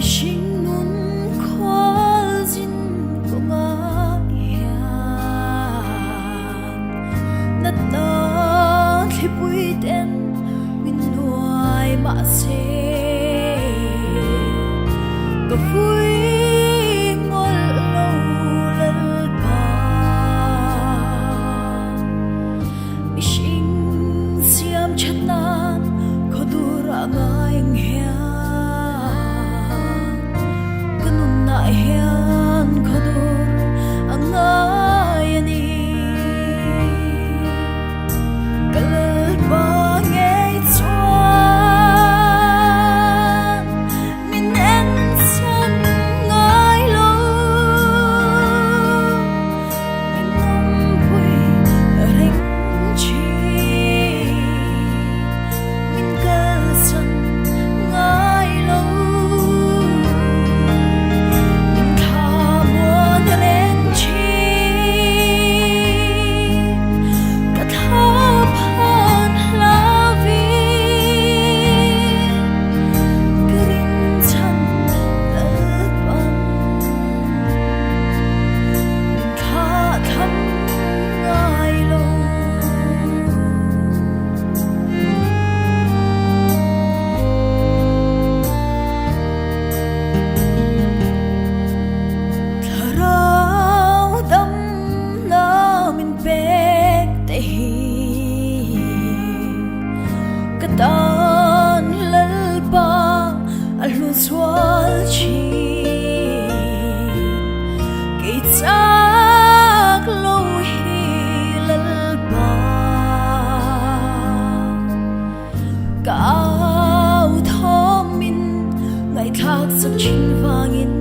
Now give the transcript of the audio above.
sinh nun khoa dinh có ngã nát ta khi bụi đen min nuai mà se có vui ngồi lâu lal pa mi sinh siam chat nan có dura ngai nghe kanun na hian có dur angai ani kalpa nghe chuan min en san ngai lo min nom pui reng chi min kal san ngai lo min tha muan ren chi ka tha phan lavi karin chan alpan kha tham ngai lo tharau dam na min pek te hi katan lalpa alun swal chi ke chak lo hi lalpa cao thom min ngày thác sắc chín vàng in